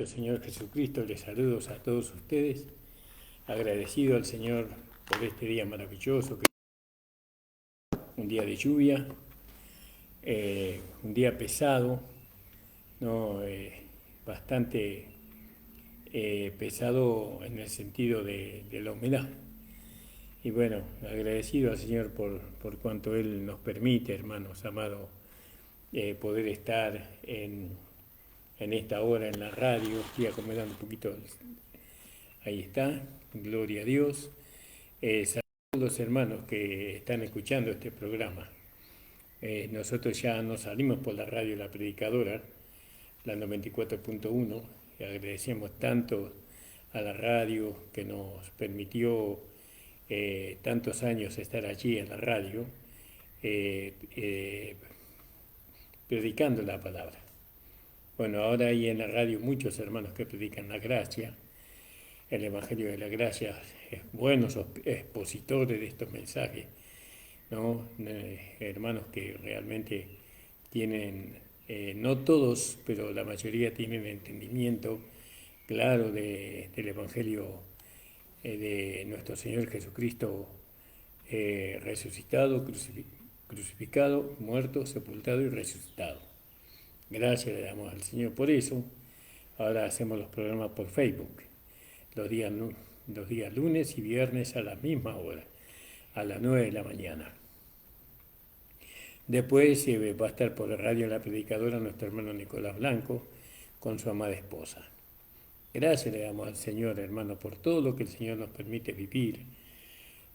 nuestro Señor Jesucristo, les saludo a todos ustedes, agradecido al Señor por este día maravilloso, un día de lluvia, un día pesado, ¿no? Bastante pesado en el sentido de la humedad. Y bueno, agradecido al Señor por cuanto Él nos permite, hermanos amados, poder estar en esta hora en la radio. Estoy acomodando un poquito. Ahí está, gloria a Dios. Saludos a los hermanos que están escuchando este programa. Nosotros ya nos salimos por la radio La Predicadora, la 94.1, y agradecemos tanto a la radio que nos permitió tantos años estar allí en la radio, eh, eh, predicando la palabra. Bueno, ahora hay en la radio muchos hermanos que predican la gracia, el Evangelio de la Gracia, buenos expositores de estos mensajes, ¿no? Hermanos que realmente tienen, no todos, pero la mayoría tienen entendimiento claro del Evangelio de nuestro Señor Jesucristo resucitado, crucificado, muerto, sepultado y resucitado. Gracias le damos al Señor por eso. Ahora hacemos los programas por Facebook, los días lunes y viernes a la misma hora, a las 9 de la mañana. Después va a estar por la radio La Predicadora nuestro hermano Nicolás Blanco con su amada esposa. Gracias le damos al Señor, hermano, por todo lo que el Señor nos permite vivir,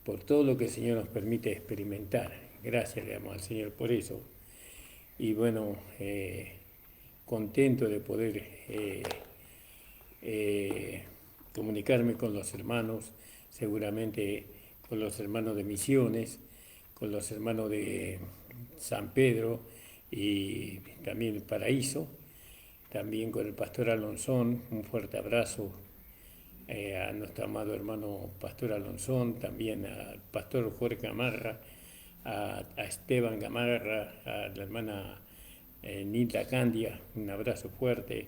por todo lo que el Señor nos permite experimentar. Gracias le damos al Señor por eso. Y bueno, contento de poder comunicarme con los hermanos, seguramente con los hermanos de Misiones, con los hermanos de San Pedro y también Paraíso, también con el pastor Alonzón. Un fuerte abrazo a nuestro amado hermano pastor Alonzón, también al pastor Jorge Gamarra, a Esteban Gamarra, a la hermana Nilda Candia, un abrazo fuerte,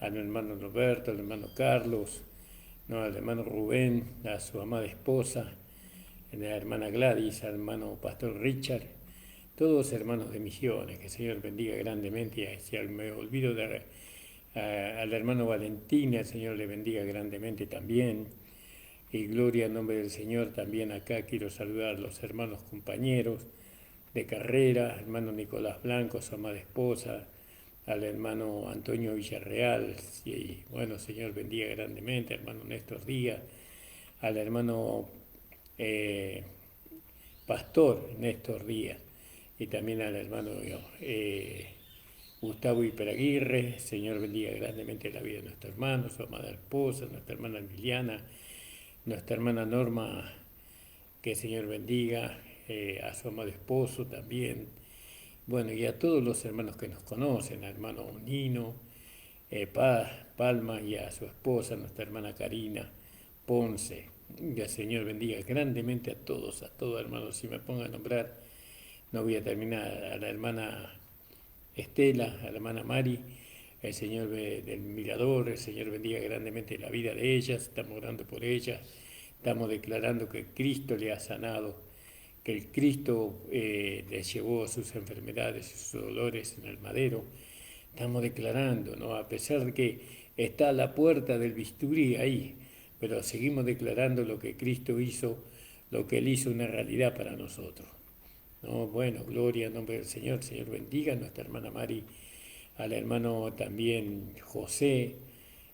al hermano Roberto, al hermano Carlos, ¿no? Al hermano Rubén, a su amada esposa, a la hermana Gladys, al hermano pastor Richard, todos hermanos de Misiones, que el Señor bendiga grandemente. Y si me olvido al hermano Valentín, el Señor le bendiga grandemente también. Y gloria al nombre del Señor. También acá quiero saludar a los hermanos compañeros de carrera, hermano Nicolás Blanco, su amada esposa, al hermano Antonio Villarreal, y bueno, Señor bendiga grandemente, hermano Néstor Díaz, al hermano Pastor Néstor Díaz, y también al hermano Gustavo Hiperaguirre. Señor bendiga grandemente la vida de nuestro hermano, su amada esposa, nuestra hermana Emiliana, nuestra hermana Norma, que el Señor bendiga, a su amado esposo también. Bueno, y a todos los hermanos que nos conocen, al hermano Nino, Palma, y a su esposa, nuestra hermana Karina Ponce. Y el Señor bendiga grandemente a todos, hermanos. Si me pongo a nombrar, no voy a terminar. A la hermana Estela, a la hermana Mari, el Señor del Mirador, el Señor bendiga grandemente la vida de ellas. Estamos orando por ellas, estamos declarando que Cristo le ha sanado, que el Cristo les llevó sus enfermedades y sus dolores en el madero. Estamos declarando, ¿no? A pesar de que está a la puerta del bisturí ahí, pero seguimos declarando lo que Cristo hizo, lo que Él hizo una realidad para nosotros, ¿no? Bueno, gloria al nombre del Señor. Señor bendiga a nuestra hermana Mari, al hermano también José,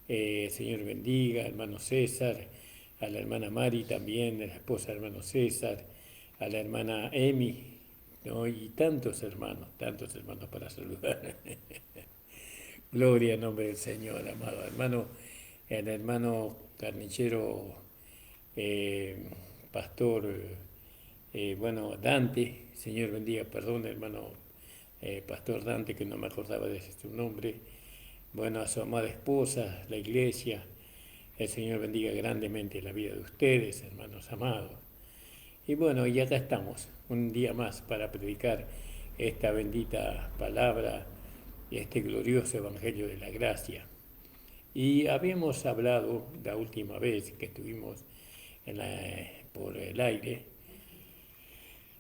Señor bendiga, hermano César, a la hermana Mari también, la esposa del hermano César, a la hermana Emi, ¿no? Y tantos hermanos para saludar. Gloria al nombre del Señor, amado hermano, el hermano carnichero, eh, pastor, bueno, Dante. Señor bendiga, perdón, hermano pastor Dante, que no me acordaba de su nombre. Bueno, a su amada esposa, la iglesia, el Señor bendiga grandemente la vida de ustedes, hermanos amados. Y bueno, y acá estamos, un día más para predicar esta bendita palabra y este glorioso Evangelio de la Gracia. Y habíamos hablado la última vez que estuvimos por el aire,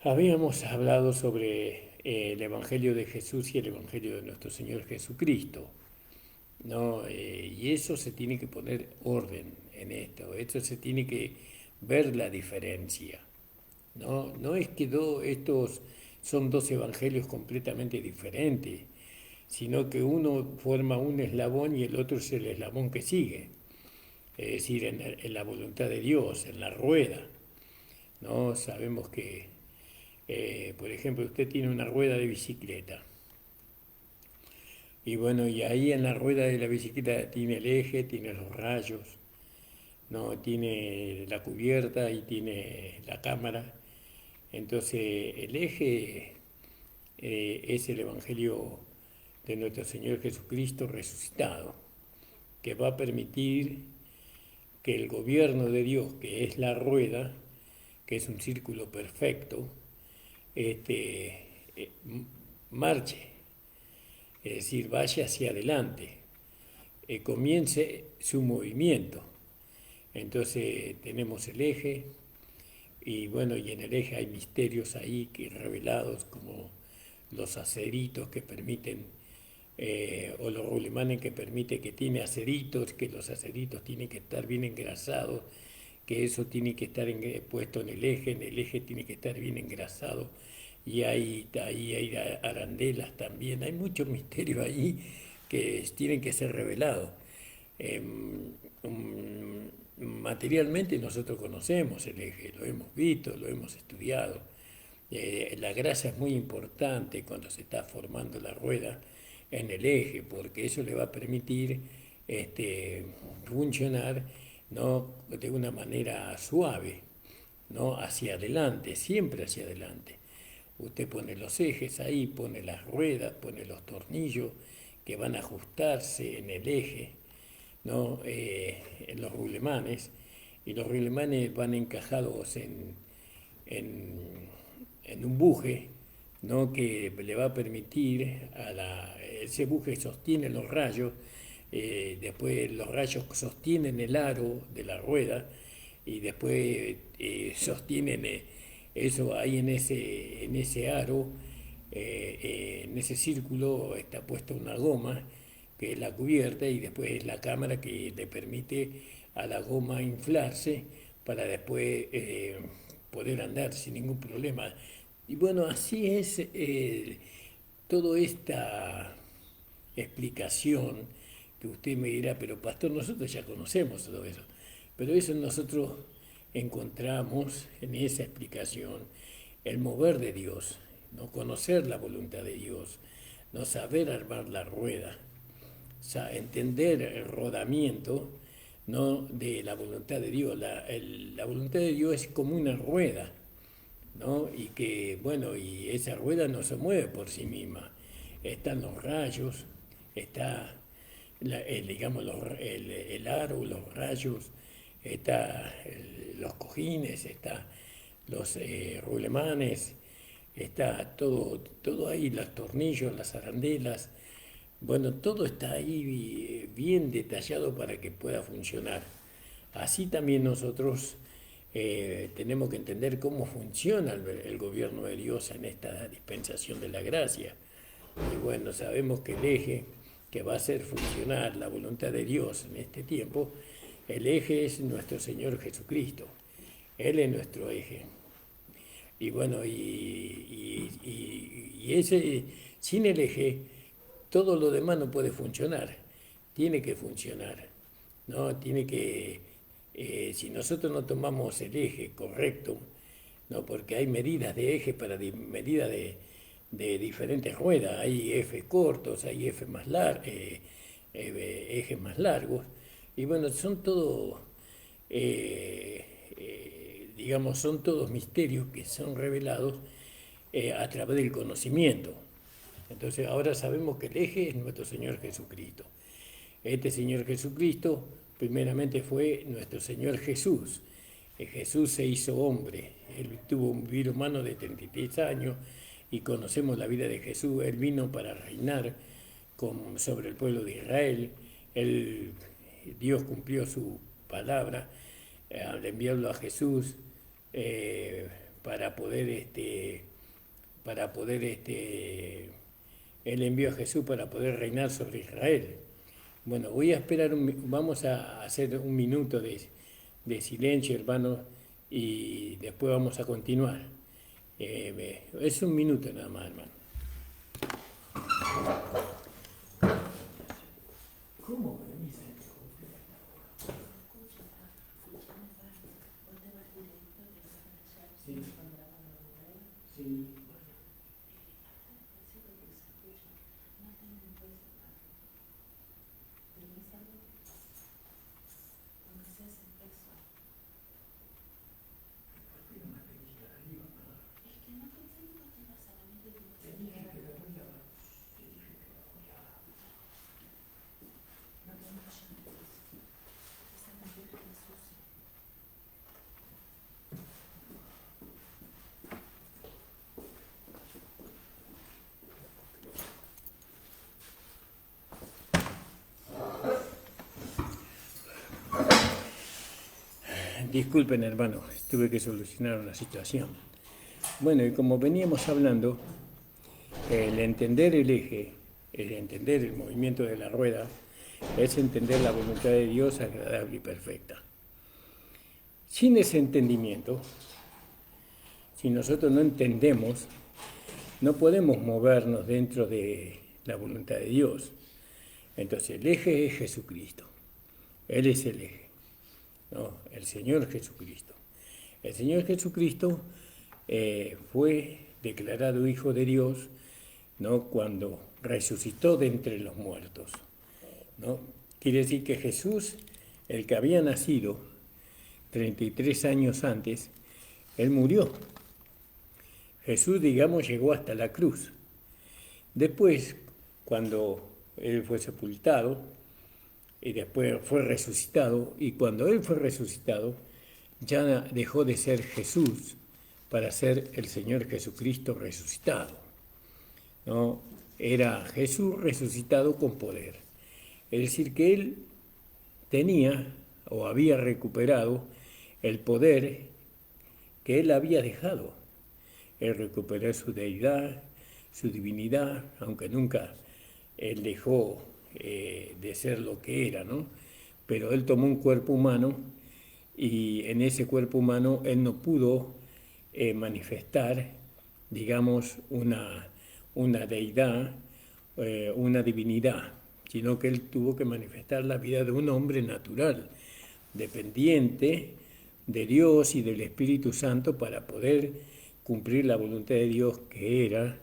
habíamos hablado sobre el Evangelio de Jesús y el Evangelio de nuestro Señor Jesucristo, ¿no? Y eso se tiene que poner orden en esto se tiene que ver la diferencia, ¿no? No es que estos son dos evangelios completamente diferentes, sino que uno forma un eslabón y el otro es el eslabón que sigue, es decir, en la voluntad de Dios, en la rueda, ¿no? Sabemos que, por ejemplo, usted tiene una rueda de bicicleta, y bueno, y ahí en la rueda de la bicicleta tiene el eje, tiene los rayos, ¿no? Tiene la cubierta y tiene la cámara. Entonces, el eje es el Evangelio de nuestro Señor Jesucristo resucitado, que va a permitir que el gobierno de Dios, que es la rueda, que es un círculo perfecto, marche, es decir, vaya hacia adelante, comience su movimiento. Entonces tenemos el eje, y bueno, y en el eje hay misterios ahí que revelados como los aceritos que permiten, o los rulemanes que permite que tiene aceritos, que los aceritos tienen que estar bien engrasados, que eso tiene que estar puesto en el eje tiene que estar bien engrasado, y ahí hay arandelas también, hay muchos misterios ahí que tienen que ser revelados. Materialmente nosotros conocemos el eje, lo hemos visto, lo hemos estudiado. La grasa es muy importante cuando se está formando la rueda en el eje, porque eso le va a permitir funcionar, ¿no?, de una manera suave, ¿no?, hacia adelante, siempre hacia adelante. Usted pone los ejes ahí, pone las ruedas, pone los tornillos que van a ajustarse en el eje, ¿no?, en los rulemanes, y los rulemanes van encajados en un buje, ¿no?, que le va a permitir ese buje sostiene los rayos, después los rayos sostienen el aro de la rueda, y después sostienen eso ahí en ese aro, en ese círculo está puesta una goma que es la cubierta, y después la cámara que le permite a la goma inflarse para después poder andar sin ningún problema. Y bueno, así es toda esta explicación que usted me dirá, pero pastor, nosotros ya conocemos todo eso. Pero eso nosotros encontramos en esa explicación el mover de Dios, no conocer la voluntad de Dios, no saber armar la rueda, entender el rodamiento, no de la voluntad de Dios. La voluntad de Dios es como una rueda, ¿no? Y que, bueno, y esa rueda no se mueve por sí misma. Están los rayos, está, digamos, el aro, los rayos, está los cojines, está los rulemanes, está todo ahí, los tornillos, las arandelas. Bueno, todo está ahí bien detallado para que pueda funcionar. Así también nosotros tenemos que entender cómo funciona el gobierno de Dios en esta dispensación de la gracia. Y bueno, sabemos que el eje que va a hacer funcionar la voluntad de Dios en este tiempo, el eje es nuestro Señor Jesucristo. Él es nuestro eje. Y bueno, ese, sin el eje, todo lo demás no puede funcionar. Tiene que funcionar, ¿no? Tiene que, si nosotros no tomamos el eje correcto, ¿no?, porque hay medidas de eje para medidas de diferentes ruedas, hay ejes cortos, hay ejes ejes más largos, y bueno, son todos, digamos, son todos misterios que son revelados a través del conocimiento. Entonces ahora sabemos que el eje es nuestro Señor Jesucristo. Este Señor Jesucristo primeramente fue nuestro Señor Jesús. Jesús se hizo hombre. Él tuvo un vivir humano de 33 años y conocemos la vida de Jesús. Él vino para reinar sobre el pueblo de Israel. Él Dios cumplió su palabra al enviarlo a Jesús para poder él envió a Jesús para poder reinar sobre Israel. Bueno, voy a esperar, vamos a hacer un minuto de silencio, hermano, y después vamos a continuar. Es un minuto nada más, hermano. ¿Cómo? Sí. Sí. Disculpen, hermano, tuve que solucionar una situación. Bueno, y como veníamos hablando, el entender el eje, el entender el movimiento de la rueda, es entender la voluntad de Dios agradable y perfecta. Sin ese entendimiento, si nosotros no entendemos, no podemos movernos dentro de la voluntad de Dios. Entonces el eje es Jesucristo. Él es el eje, ¿no? El Señor Jesucristo. El Señor Jesucristo fue declarado Hijo de Dios, ¿no?, cuando resucitó de entre los muertos, ¿no? Quiere decir que Jesús, el que había nacido 33 años antes, él murió. Jesús, digamos, llegó hasta la cruz. Después, cuando él fue sepultado, y después fue resucitado, y cuando él fue resucitado, ya dejó de ser Jesús para ser el Señor Jesucristo resucitado, ¿no? Era Jesús resucitado con poder. Es decir, que él tenía o había recuperado el poder que él había dejado. Él recuperó su deidad, su divinidad, aunque nunca él dejó de ser lo que era, ¿no? Pero él tomó un cuerpo humano y en ese cuerpo humano él no pudo manifestar, digamos, una deidad, una divinidad, sino que él tuvo que manifestar la vida de un hombre natural, dependiente de Dios y del Espíritu Santo para poder cumplir la voluntad de Dios, que era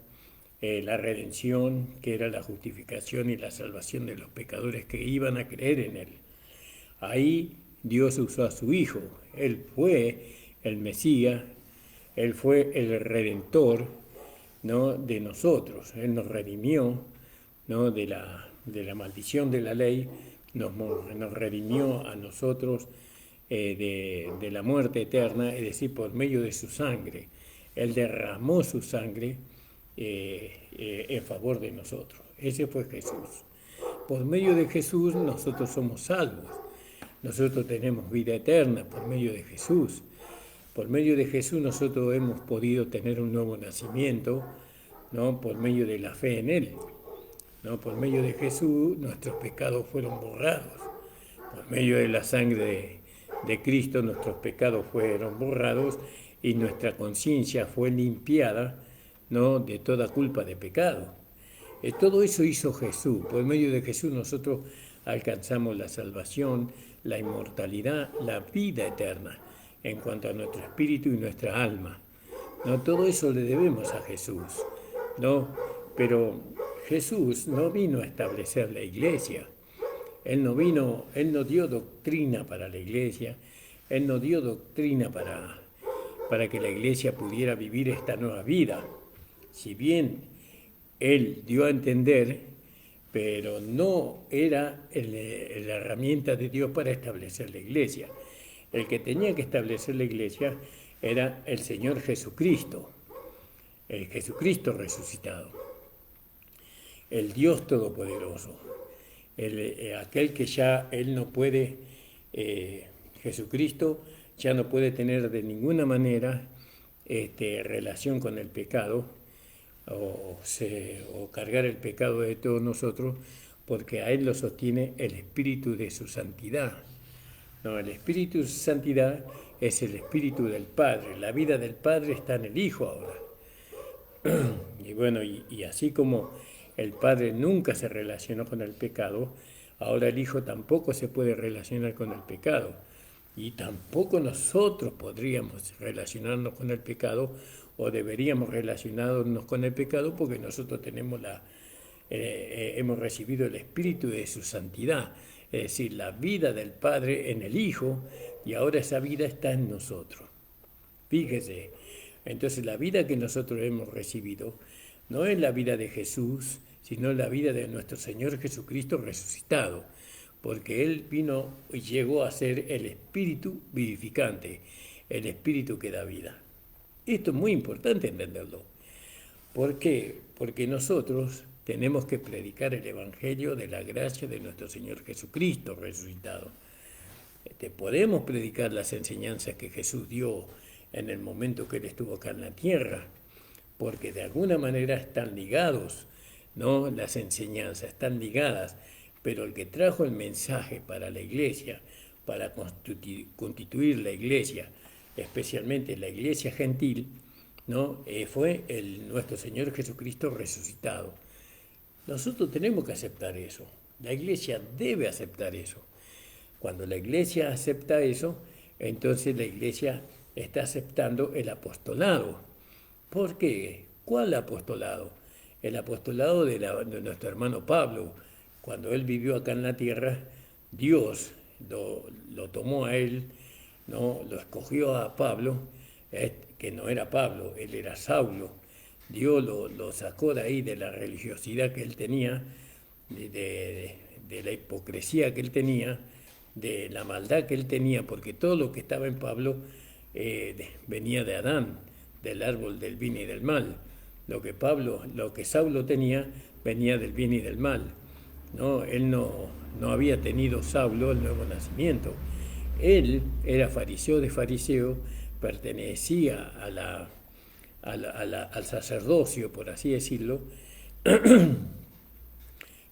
la redención, que era la justificación y la salvación de los pecadores que iban a creer en él. Ahí Dios usó a su Hijo. Él fue el Mesías, él fue el Redentor, ¿no?, de nosotros. Él nos redimió, ¿no?, de la maldición de la ley, nos redimió a nosotros de la muerte eterna, es decir, por medio de su sangre. Él derramó su sangre en favor de nosotros. Ese fue Jesús. Por medio de Jesús nosotros somos salvos. Nosotros tenemos vida eterna por medio de Jesús. Por medio de Jesús nosotros hemos podido tener un nuevo nacimiento, ¿no?, por medio de la fe en Él, ¿no? Por medio de Jesús nuestros pecados fueron borrados. Por medio de la sangre de Cristo nuestros pecados fueron borrados y nuestra conciencia fue limpiada, ¿no?, de toda culpa de pecado. Todo eso hizo Jesús. Por medio de Jesús nosotros alcanzamos la salvación, la inmortalidad, la vida eterna en cuanto a nuestro espíritu y nuestra alma, ¿no? Todo eso le debemos a Jesús, ¿no? Pero Jesús no vino a establecer la iglesia. Él no dio doctrina para la iglesia. Él no dio doctrina para que la iglesia pudiera vivir esta nueva vida. Si bien Él dio a entender, pero no era la herramienta de Dios para establecer la iglesia. El que tenía que establecer la iglesia era el Señor Jesucristo, el Jesucristo resucitado, el Dios Todopoderoso. aquel que ya él no puede, Jesucristo ya no puede tener de ninguna manera relación con el pecado o cargar el pecado de todos nosotros, porque a él lo sostiene el espíritu de su santidad. No, el espíritu de su santidad es el espíritu del Padre. La vida del Padre está en el Hijo ahora. Y bueno, y así como el Padre nunca se relacionó con el pecado, ahora el Hijo tampoco se puede relacionar con el pecado. Y tampoco nosotros podríamos relacionarnos con el pecado o deberíamos relacionarnos con el pecado, porque nosotros tenemos hemos recibido el espíritu de su santidad, es decir, la vida del Padre en el Hijo, y ahora esa vida está en nosotros. Fíjese, entonces la vida que nosotros hemos recibido no es la vida de Jesús, sino la vida de nuestro Señor Jesucristo resucitado, porque Él vino y llegó a ser el espíritu vivificante, el espíritu que da vida. Esto es muy importante entenderlo. ¿Por qué? Porque nosotros tenemos que predicar el Evangelio de la gracia de nuestro Señor Jesucristo resucitado. Podemos predicar las enseñanzas que Jesús dio en el momento que Él estuvo acá en la tierra, porque de alguna manera están ligados, ¿no? Las enseñanzas están ligadas, pero el que trajo el mensaje para la iglesia, para constituir la iglesia, especialmente la iglesia gentil, ¿no? Fue nuestro Señor Jesucristo resucitado. Nosotros tenemos que aceptar eso. La iglesia debe aceptar eso. Cuando la iglesia acepta eso, entonces la iglesia está aceptando el apostolado. ¿Por qué? ¿Cuál apostolado? El apostolado de nuestro hermano Pablo. Cuando él vivió acá en la tierra, Dios lo tomó a él, ¿no? Lo escogió a Pablo, que no era Pablo, él era Saulo. Dios lo sacó de ahí, de la religiosidad que él tenía, de la hipocresía que él tenía, de la maldad que él tenía, porque todo lo que estaba en Pablo venía de Adán, del árbol del bien y del mal. Lo que Saulo tenía venía del bien y del mal. ¿No? Él no había tenido, Saulo, el nuevo nacimiento. Él era fariseo de fariseo, pertenecía al sacerdocio, por así decirlo,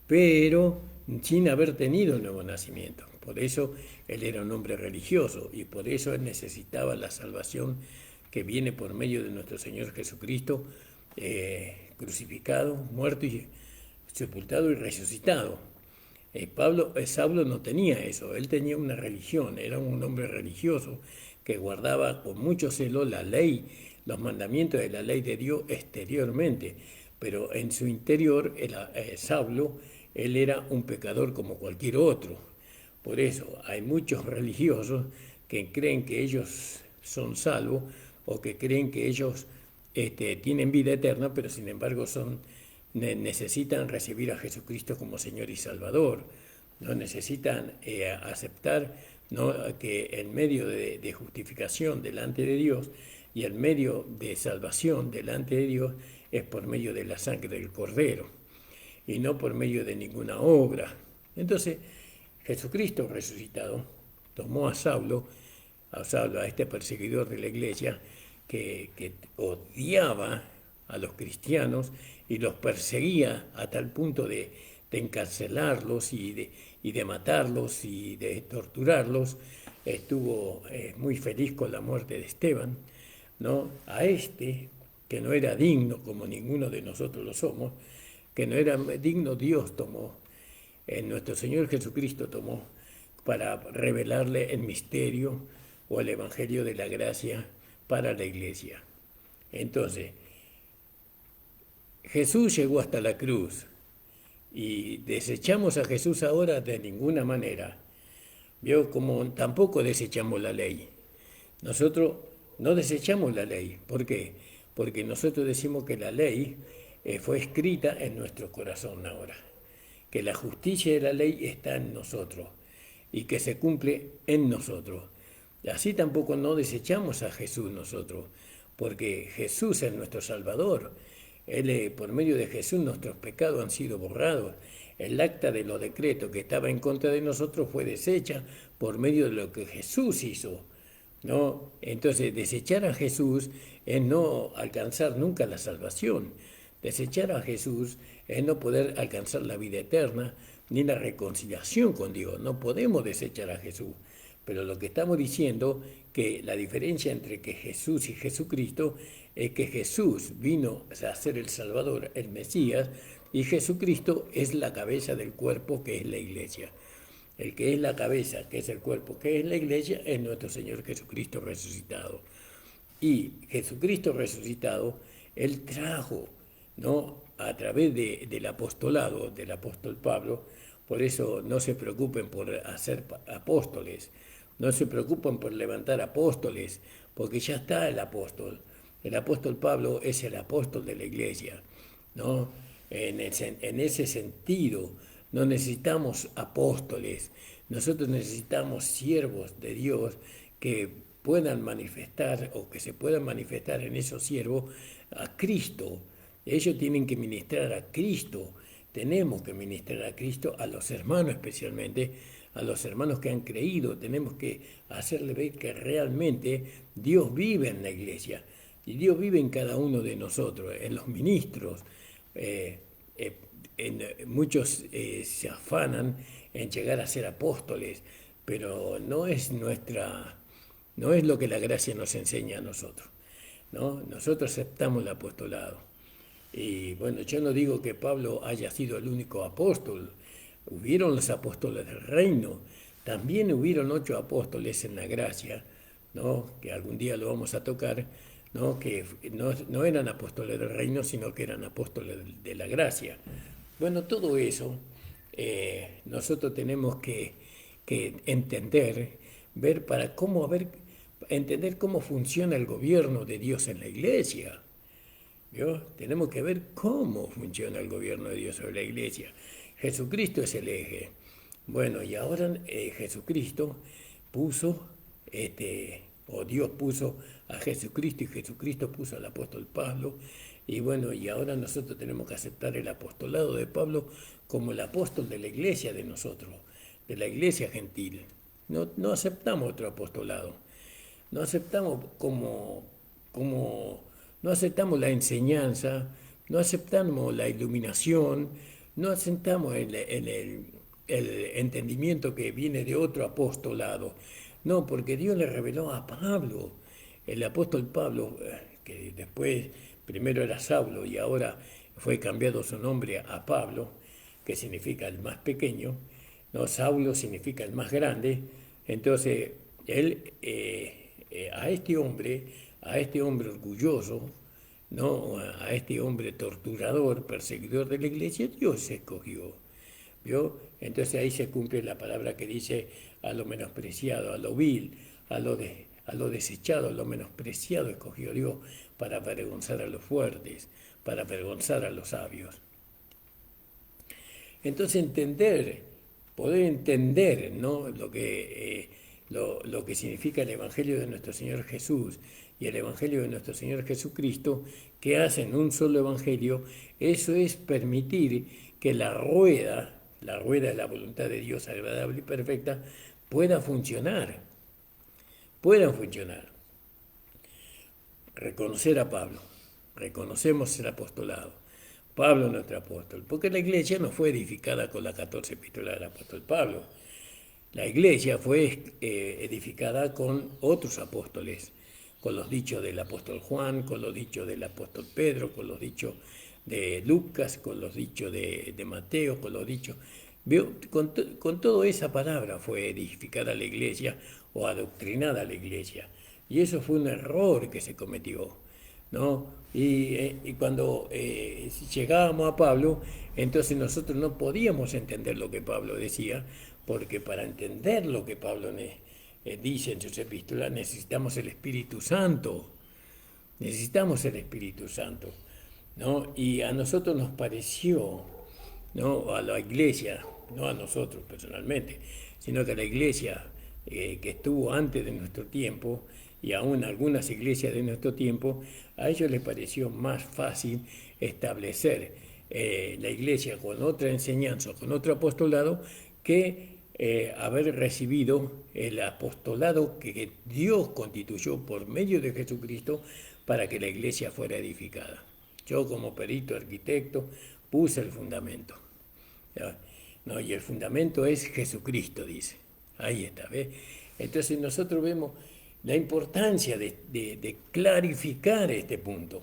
pero sin haber tenido el nuevo nacimiento. Por eso él era un hombre religioso y por eso él necesitaba la salvación que viene por medio de nuestro Señor Jesucristo, crucificado, muerto y sepultado y resucitado. Saulo no tenía eso, él tenía una religión, era un hombre religioso que guardaba con mucho celo la ley, los mandamientos de la ley de Dios exteriormente, pero en su interior, Saulo, él era un pecador como cualquier otro. Por eso hay muchos religiosos que creen que ellos son salvos o que creen que ellos tienen vida eterna, pero sin embargo necesitan recibir a Jesucristo como Señor y Salvador. No necesitan aceptar, ¿no?, que el medio de justificación delante de Dios y el medio de salvación delante de Dios es por medio de la sangre del Cordero y no por medio de ninguna obra. Entonces, Jesucristo resucitado tomó a Saulo, a este perseguidor de la iglesia que odiaba a los cristianos y los perseguía a tal punto de encarcelarlos y de matarlos y de torturarlos. Estuvo muy feliz con la muerte de Esteban, ¿no? A que no era digno, como ninguno de nosotros lo somos, que no era digno, Dios tomó, nuestro Señor Jesucristo tomó para revelarle el misterio o el evangelio de la gracia para la iglesia. Entonces, Jesús llegó hasta la cruz y desechamos a Jesús ahora de ninguna manera. Vio como tampoco desechamos la ley. Nosotros no desechamos la ley. ¿Por qué? Porque nosotros decimos que la ley fue escrita en nuestro corazón ahora, que la justicia de la ley está en nosotros y que se cumple en nosotros. Así tampoco no desechamos a Jesús nosotros, porque Jesús es nuestro Salvador. Por medio de Jesús nuestros pecados han sido borrados. el acta de los decretos que estaba en contra de nosotros fue deshecha por medio de lo que Jesús hizo, ¿no? Entonces, desechar a Jesús es no alcanzar nunca la salvación. Desechar a Jesús es no poder alcanzar la vida eterna ni la reconciliación con Dios. No podemos desechar a Jesús. Pero lo que estamos diciendo que la diferencia entre que Jesús y Jesucristo es que Jesús vino a ser el Salvador, el Mesías, y Jesucristo es la cabeza del cuerpo que es la iglesia. El que es la cabeza, que es el cuerpo, que es la iglesia, es nuestro Señor Jesucristo resucitado. Y Jesucristo resucitado, Él trajo, ¿no?, a través del apostolado, del apóstol Pablo. Por eso no se preocupen por hacer apóstoles, no se preocupen por levantar apóstoles, porque ya está el apóstol. El apóstol Pablo es el apóstol de la iglesia, ¿no? En ese sentido, no necesitamos apóstoles, nosotros necesitamos siervos de Dios que puedan manifestar o que se puedan manifestar en esos siervos a Cristo. Ellos tienen que ministrar a Cristo, tenemos que ministrar a Cristo, a los hermanos especialmente, a los hermanos que han creído, tenemos que hacerle ver que realmente Dios vive en la iglesia y Dios vive en cada uno de nosotros, en los ministros. Muchos se afanan en llegar a ser apóstoles, pero no es lo que la gracia nos enseña a nosotros, ¿no? Nosotros aceptamos el apostolado. Y bueno, yo no digo que Pablo haya sido el único apóstol. Hubieron los apóstoles del reino, también hubieron 8 apóstoles en la gracia, ¿no?, que algún día lo vamos a tocar, ¿no?, que no eran apóstoles del reino, sino que eran apóstoles de la gracia. Bueno, todo eso nosotros tenemos que entender, entender cómo funciona el gobierno de Dios en la iglesia. ¿Vio? Tenemos que ver cómo funciona el gobierno de Dios sobre la iglesia. Jesucristo es el eje. Bueno, y ahora Jesucristo puso, o Dios puso a Jesucristo y Jesucristo puso al apóstol Pablo. Y bueno, y ahora nosotros tenemos que aceptar el apostolado de Pablo como el apóstol de la iglesia de nosotros, de la iglesia gentil. No aceptamos otro apostolado. No aceptamos no aceptamos la enseñanza, no aceptamos la iluminación, no aceptamos el entendimiento que viene de otro apostolado. No, porque Dios le reveló a Pablo, el apóstol Pablo, que después primero era Saulo y ahora fue cambiado su nombre a Pablo, que significa el más pequeño, ¿no? Saulo significa el más grande. Entonces, él a este hombre orgulloso, ¿no?, a este hombre torturador, perseguidor de la iglesia, Dios se escogió. ¿Vio? Entonces ahí se cumple la palabra que dice: a lo menospreciado, a lo vil, a lo desechado, a lo menospreciado escogió Dios para avergonzar a los fuertes, para avergonzar a los sabios. Entonces poder entender, ¿no?, lo que significa el Evangelio de nuestro Señor Jesús y el Evangelio de nuestro Señor Jesucristo, que hacen un solo Evangelio. Eso es permitir que la rueda de la voluntad de Dios agradable y perfecta, pueda funcionar. Reconocer a Pablo, reconocemos el apostolado. Pablo nuestro apóstol, porque la iglesia no fue edificada con las 14 epístolas del apóstol Pablo. La iglesia fue edificada con otros apóstoles, con los dichos del apóstol Juan, con los dichos del apóstol Pedro, con los dichos de Lucas, con los dichos de Mateo, con los dichos... Con toda esa palabra fue edificada la iglesia o adoctrinada la iglesia. Y eso fue un error que se cometió, ¿no? Y cuando llegábamos a Pablo, entonces nosotros no podíamos entender lo que Pablo decía, porque para entender lo que Pablo dice en sus epístolas necesitamos el Espíritu Santo. Necesitamos el Espíritu Santo, ¿no? Y a nosotros nos pareció, ¿no?, a la iglesia, no a nosotros personalmente, sino que a la iglesia que estuvo antes de nuestro tiempo, y aún algunas iglesias de nuestro tiempo, a ellos les pareció más fácil establecer la iglesia con otra enseñanza, con otro apostolado, que haber recibido el apostolado que Dios constituyó por medio de Jesucristo para que la iglesia fuera edificada. Yo como perito arquitecto puse el fundamento. ¿Ya? No, y el fundamento es Jesucristo, dice. Ahí está, ¿ves? Entonces nosotros vemos la importancia de clarificar este punto,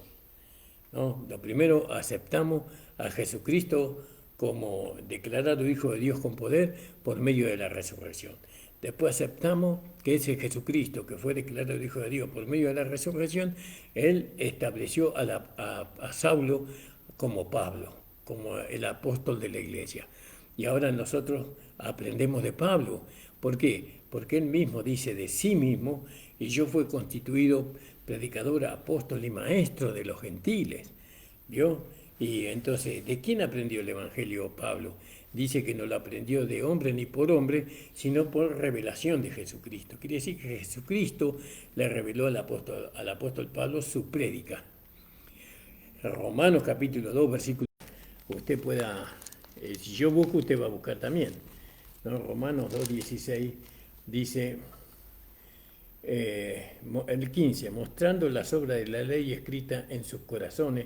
¿no? Lo primero, aceptamos a Jesucristo como declarado Hijo de Dios con poder por medio de la resurrección. Después aceptamos que ese Jesucristo que fue declarado Hijo de Dios por medio de la resurrección, Él estableció a Saulo como Pablo, como el apóstol de la iglesia. Y ahora nosotros aprendemos de Pablo. ¿Por qué? Porque él mismo dice de sí mismo, y yo fui constituido predicador, apóstol y maestro de los gentiles. ¿Vio? Y entonces, ¿de quién aprendió el Evangelio Pablo? Dice que no lo aprendió de hombre ni por hombre, sino por revelación de Jesucristo. Quiere decir que Jesucristo le reveló al apóstol Pablo su prédica. Romanos capítulo 2, versículo. Usted pueda, si yo busco, usted va a buscar también, ¿no? Romanos 2:16 dice, el 15, mostrando las obras de la ley escrita en sus corazones,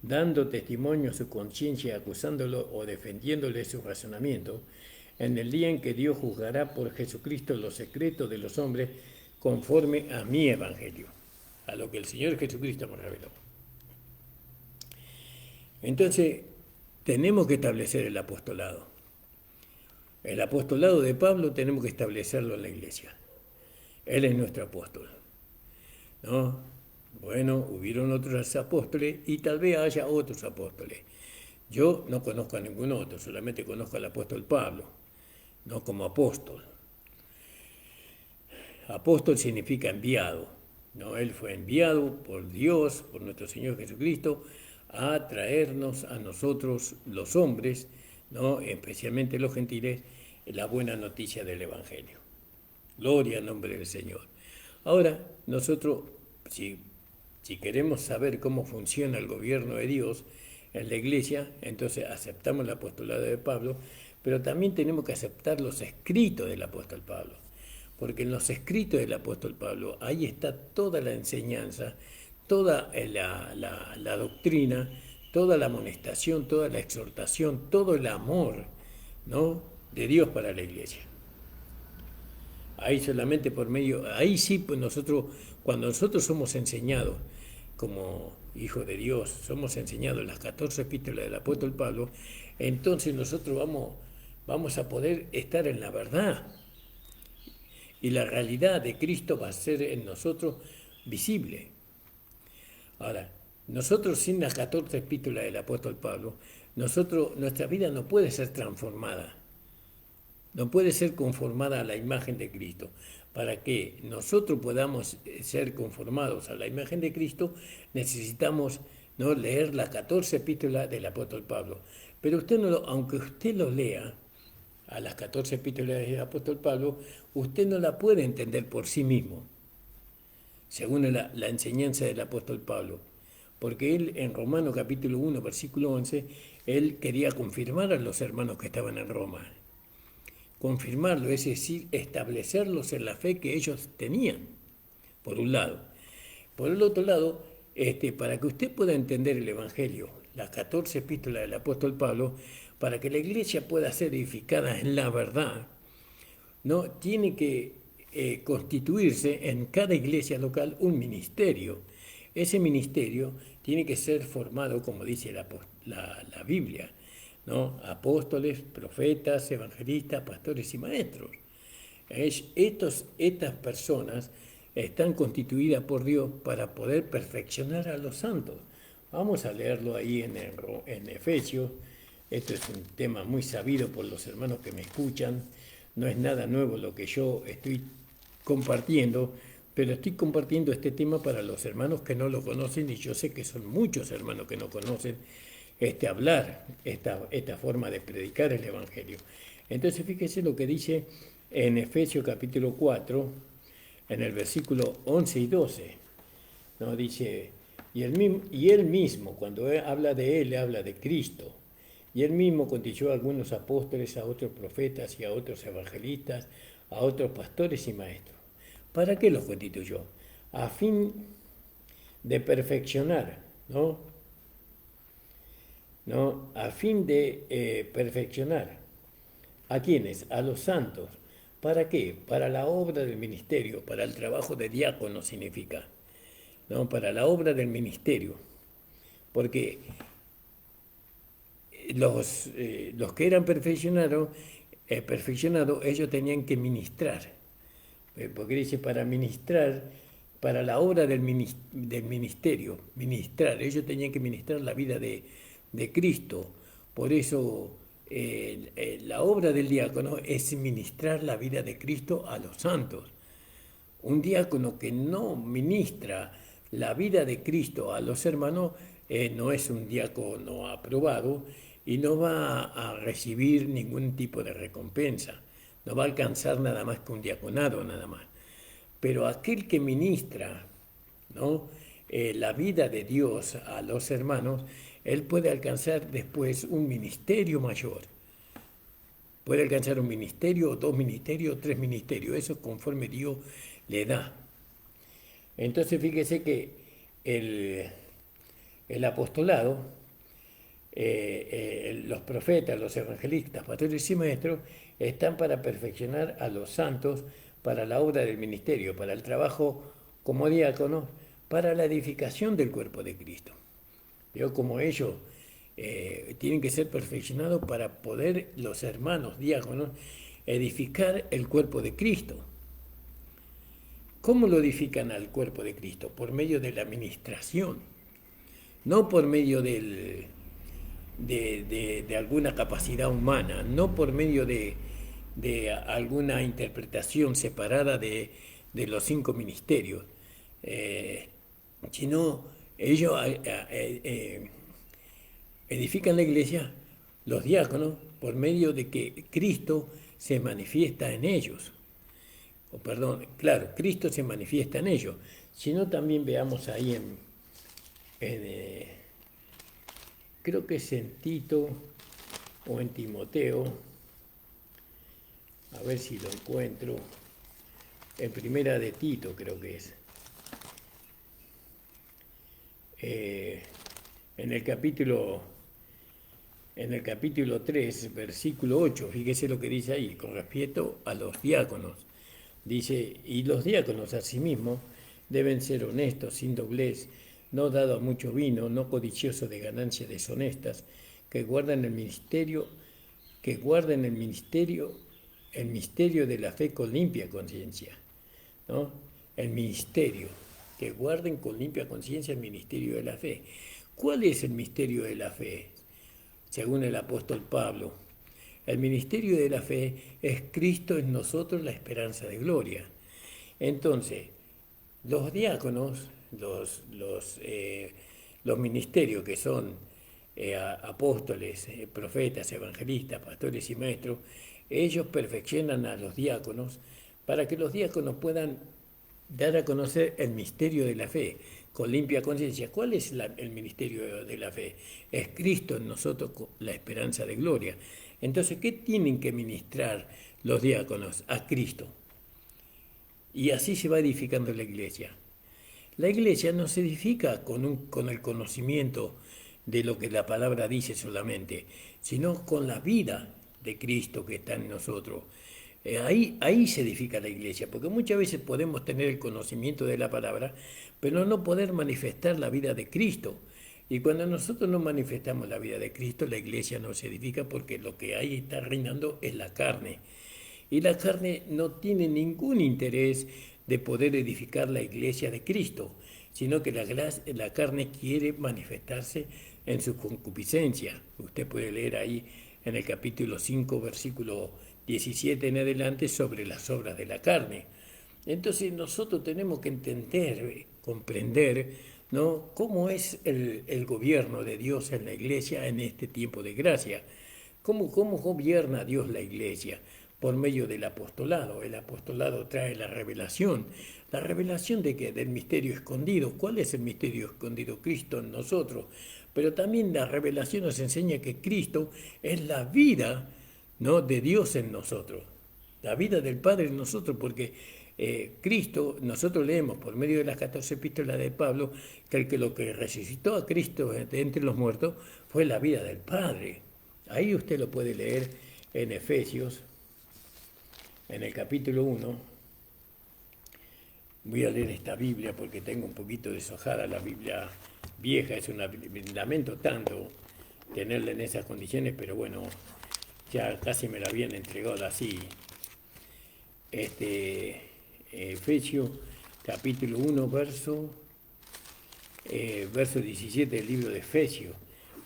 dando testimonio a su conciencia, acusándolo o defendiéndole su razonamiento, en el día en que Dios juzgará por Jesucristo los secretos de los hombres conforme a mi evangelio, a lo que el Señor Jesucristo me reveló. Entonces, tenemos que establecer el apostolado. El apostolado de Pablo tenemos que establecerlo en la iglesia. Él es nuestro apóstol, ¿no? Bueno, hubieron otros apóstoles y tal vez haya otros apóstoles. Yo no conozco a ningún otro, solamente conozco al apóstol Pablo, no como apóstol. Apóstol significa enviado, ¿no? Él fue enviado por Dios, por nuestro Señor Jesucristo, a traernos a nosotros los hombres, ¿no? Especialmente los gentiles, la buena noticia del Evangelio. Gloria al nombre del Señor. Ahora, nosotros, si queremos saber cómo funciona el gobierno de Dios en la iglesia, entonces aceptamos el apostolado de Pablo, pero también tenemos que aceptar los escritos del apóstol Pablo, porque en los escritos del apóstol Pablo, ahí está toda la enseñanza, toda la doctrina, toda la amonestación, toda la exhortación, todo el amor, ¿no?, de Dios para la iglesia. Ahí solamente por medio, ahí sí, pues nosotros, cuando nosotros somos enseñados como hijos de Dios, somos enseñados las 14 epístolas del apóstol Pablo, entonces nosotros vamos a poder estar en la verdad. Y la realidad de Cristo va a ser en nosotros visible. Ahora, nosotros sin las 14 epístolas del apóstol Pablo, nuestra vida no puede ser transformada. No puede ser conformada a la imagen de Cristo. Para que nosotros podamos ser conformados a la imagen de Cristo, necesitamos, ¿no?, leer las 14 epístolas del apóstol Pablo. Pero aunque usted lo lea, a las 14 epístolas del apóstol Pablo, usted no la puede entender por sí mismo, según la enseñanza del apóstol Pablo. Porque él, en Romanos capítulo 1, versículo 11, él quería confirmar a los hermanos que estaban en Roma. Confirmarlo, es decir, establecerlos en la fe que ellos tenían, por un lado. Por el otro lado, para que usted pueda entender el Evangelio, las 14 epístolas del apóstol Pablo, para que la iglesia pueda ser edificada en la verdad, ¿no?, tiene que constituirse en cada iglesia local un ministerio. Ese ministerio tiene que ser formado, como dice la Biblia, ¿no?, apóstoles, profetas, evangelistas, pastores y maestros. Estas personas están constituidas por Dios para poder perfeccionar a los santos. Vamos a leerlo ahí en Efesios. Esto es un tema muy sabido por los hermanos que me escuchan. No es nada nuevo lo que yo estoy compartiendo, pero estoy compartiendo este tema para los hermanos que no lo conocen, y yo sé que son muchos hermanos que no conocen esta forma de predicar el Evangelio. Entonces fíjese lo que dice en Efesios capítulo 4, en el versículo 11 y 12, ¿no? Dice, Y él mismo, cuando habla de él, habla de Cristo. Y él mismo constituyó a algunos apóstoles, a otros profetas y a otros evangelistas, a otros pastores y maestros. ¿Para qué los constituyó? A fin de perfeccionar, ¿no? ¿No? A fin de perfeccionar. ¿A quiénes? A los santos. ¿Para qué? Para la obra del ministerio, para el trabajo de diácono significa, ¿no? Para la obra del ministerio. Porque los que eran perfeccionados, ellos tenían que ministrar. Porque dice para ministrar, para la obra del ministerio, ministrar. Ellos tenían que ministrar la vida de Cristo. Por eso la obra del diácono es ministrar la vida de Cristo a los santos. Un diácono que no ministra la vida de Cristo a los hermanos no es un diácono aprobado y no va a recibir ningún tipo de recompensa. No va a alcanzar nada más que un diaconado, nada más. Pero aquel que ministra, ¿no? La vida de Dios a los hermanos, él puede alcanzar después un ministerio mayor. Puede alcanzar un ministerio, dos ministerios, tres ministerios. Eso conforme Dios le da. Entonces fíjese que el apostolado, los profetas, los evangelistas, pastores y maestros, están para perfeccionar a los santos para la obra del ministerio, para el trabajo como diáconos, para la edificación del cuerpo de Cristo. Veo como ellos tienen que ser perfeccionados para poder los hermanos diáconos edificar el cuerpo de Cristo. ¿Cómo lo edifican al cuerpo de Cristo? Por medio de la administración, no por medio de alguna capacidad humana, no por medio de alguna interpretación separada de los 5 ministerios, sino ellos edifican la iglesia, los diáconos, por medio de que Cristo se manifiesta en ellos. Cristo se manifiesta en ellos. Sino también veamos ahí creo que es en Tito o en Timoteo, a ver si lo encuentro, en primera de Tito creo que es, en el capítulo 3, versículo 8, fíjese lo que dice ahí, con respecto a los diáconos. Dice, y los diáconos asimismo deben ser honestos, sin doblez, no dado a mucho vino, no codiciosos de ganancias deshonestas, que guarden el misterio de la fe con limpia conciencia, ¿no? El ministerio, que guarden con limpia conciencia el ministerio de la fe. ¿Cuál es el misterio de la fe? Según el apóstol Pablo, el ministerio de la fe es Cristo en nosotros, la esperanza de gloria. Entonces, los diáconos, los ministerios que son apóstoles, profetas, evangelistas, pastores y maestros, ellos perfeccionan a los diáconos para que los diáconos puedan dar a conocer el misterio de la fe con limpia conciencia. ¿Cuál es el ministerio de la fe? Es Cristo en nosotros, la esperanza de gloria. Entonces, ¿qué tienen que ministrar los diáconos? A Cristo. Y así se va edificando la iglesia. La iglesia no se edifica con el conocimiento de lo que la palabra dice solamente, sino con la vida de Cristo que está en nosotros. Ahí se edifica la iglesia, porque muchas veces podemos tener el conocimiento de la palabra, pero no poder manifestar la vida de Cristo. Y cuando nosotros no manifestamos la vida de Cristo, la iglesia no se edifica porque lo que ahí está reinando es la carne. Y la carne no tiene ningún interés de poder edificar la iglesia de Cristo, sino que la carne quiere manifestarse en su concupiscencia. Usted puede leer ahí en el capítulo 5, versículo 17 en adelante, sobre las obras de la carne. Entonces nosotros tenemos que entender, comprender, ¿no?, cómo es el gobierno de Dios en la iglesia en este tiempo de gracia. ¿Cómo gobierna Dios la iglesia? por medio del apostolado. El apostolado trae la revelación. ¿La revelación de qué? Del misterio escondido. ¿Cuál es el misterio escondido? Cristo en nosotros. Pero también la revelación nos enseña que Cristo es la vida, ¿no?, de Dios en nosotros. La vida del Padre en nosotros, porque Cristo, nosotros leemos por medio de las 14 epístolas de Pablo, que lo que resucitó a Cristo de entre los muertos fue la vida del Padre. Ahí usted lo puede leer en Efesios, en el capítulo 1. Voy a leer esta Biblia porque tengo un poquito deshojada la Biblia vieja, lamento tanto tenerla en esas condiciones, pero bueno, ya casi me la habían entregado así. Efesios capítulo 1, verso 17 del libro de Efesios.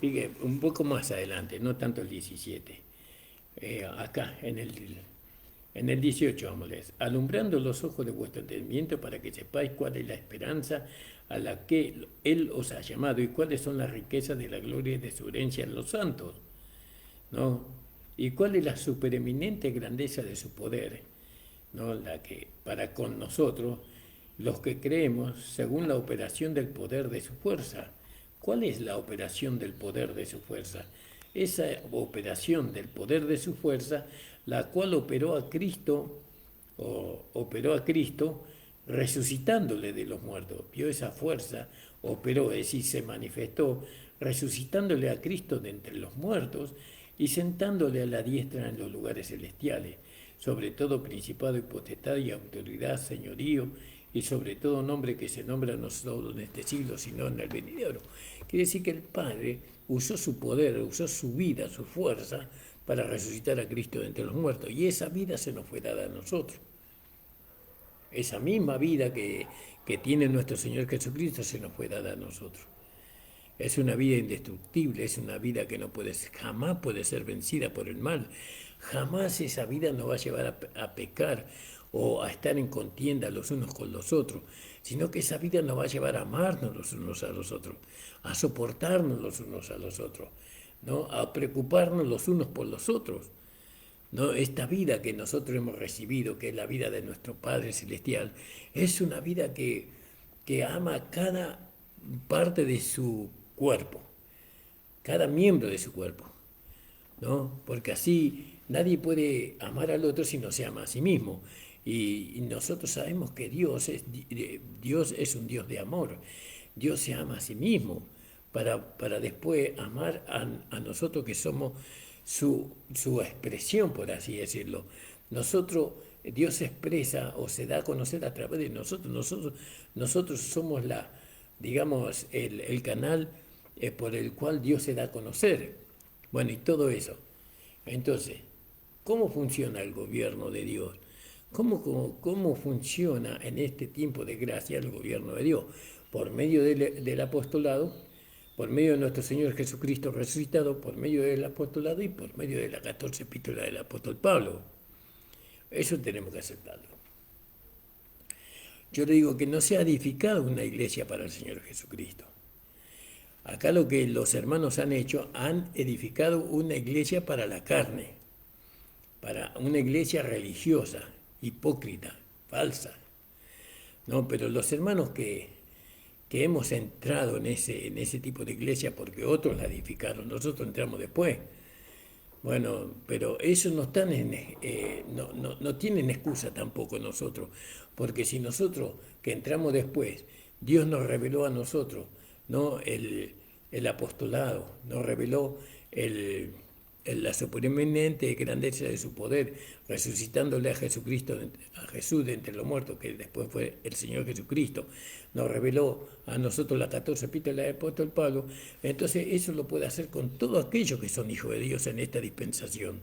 Fíjate, un poco más adelante, no tanto el 17. Acá, en el 18, vamos a leer. Alumbrando los ojos de vuestro entendimiento para que sepáis cuál es la esperanza a la que Él os ha llamado y cuáles son las riquezas de la gloria y de su herencia en los santos, ¿no? Y cuál es la supereminente grandeza de su poder, ¿no?, la que para con nosotros, los que creemos, según la operación del poder de su fuerza. ¿Cuál es la operación del poder de su fuerza? Esa operación del poder de su fuerza, la cual operó a Cristo resucitándole de los muertos. Vio esa fuerza, operó, es decir, se manifestó, resucitándole a Cristo de entre los muertos y sentándole a la diestra en los lugares celestiales, sobre todo principado y potestad y autoridad, señorío, y sobre todo nombre que se nombra no solo en este siglo, sino en el venidero. Quiere decir que el Padre usó su poder, usó su vida, su fuerza, para resucitar a Cristo de entre los muertos. Y esa vida se nos fue dada a nosotros. Esa misma vida que tiene nuestro Señor Jesucristo se nos fue dada a nosotros. Es una vida indestructible, es una vida que jamás puede ser vencida por el mal. Jamás esa vida nos va a llevar a pecar o a estar en contienda los unos con los otros, sino que esa vida nos va a llevar a amarnos los unos a los otros, a soportarnos los unos a los otros, ¿no?, a preocuparnos los unos por los otros, ¿no? Esta vida que nosotros hemos recibido, que es la vida de nuestro Padre Celestial, es una vida que ama cada parte de su cuerpo, cada miembro de su cuerpo, ¿no? Porque así nadie puede amar al otro si no se ama a sí mismo. Y nosotros sabemos que Dios es un Dios de amor. Dios se ama a sí mismo para después amar a nosotros que somos su expresión, por así decirlo. Dios se expresa o se da a conocer a través de nosotros. Nosotros somos el canal por el cual Dios se da a conocer. Bueno, y todo eso. Entonces, ¿cómo funciona el gobierno de Dios? ¿Cómo funciona en este tiempo de gracia el gobierno de Dios? Por medio del apostolado, por medio de nuestro Señor Jesucristo resucitado, por medio del apostolado y por medio de las 14 epístolas del apóstol Pablo. Eso tenemos que aceptarlo. Yo le digo que no se ha edificado una iglesia para el Señor Jesucristo. Acá lo que los hermanos han hecho, han edificado una iglesia para la carne, para una iglesia religiosa, hipócrita, falsa. No, pero los hermanos que hemos entrado en ese tipo de iglesia porque otros la edificaron, nosotros entramos después. Bueno, pero eso no tienen excusa tampoco nosotros, porque si nosotros que entramos después, Dios nos reveló a nosotros, ¿no?, el apostolado, nos reveló la supereminente grandeza de su poder, resucitándole a Jesús de entre los muertos, que después fue el Señor Jesucristo, nos reveló a nosotros las 14 epístolas del apóstol Pablo. Entonces eso lo puede hacer con todos aquellos que son hijos de Dios en esta dispensación.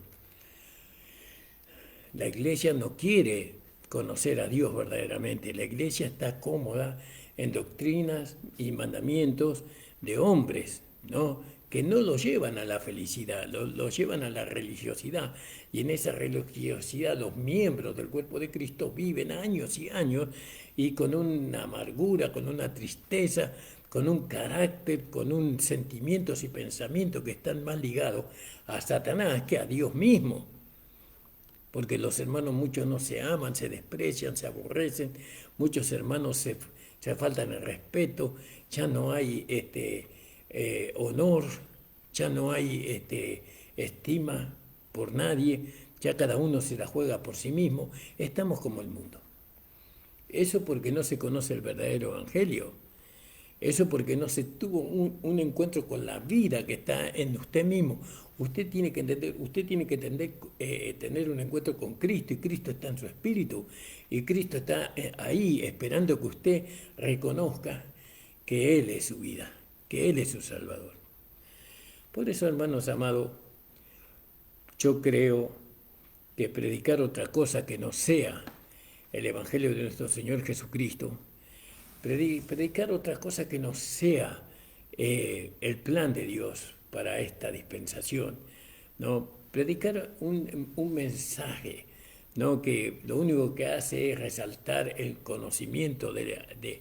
La iglesia no quiere conocer a Dios verdaderamente, la iglesia está cómoda en doctrinas y mandamientos de hombres, ¿no?, que no lo llevan a la felicidad, lo llevan a la religiosidad. Y en esa religiosidad los miembros del cuerpo de Cristo viven años y años y con una amargura, con una tristeza, con un carácter, con un sentimientos y pensamientos que están más ligados a Satanás que a Dios mismo. porque los hermanos muchos no se aman, se desprecian, se aborrecen, muchos hermanos se faltan el respeto, ya no hay honor, ya no hay estima por nadie, ya cada uno se la juega por sí mismo, estamos como el mundo. Eso porque no se conoce el verdadero evangelio. Eso porque no se tuvo un encuentro con la vida que está en usted mismo. Usted tiene que tener un encuentro con Cristo, y Cristo está en su espíritu, y Cristo está ahí esperando que usted reconozca que Él es su vida, que Él es su Salvador. Por eso, hermanos amados, yo creo que predicar otra cosa que no sea el Evangelio de nuestro Señor Jesucristo, predicar otra cosa que no sea el plan de Dios para esta dispensación, ¿no? Predicar un mensaje, ¿no? Que lo único que hace es resaltar el conocimiento de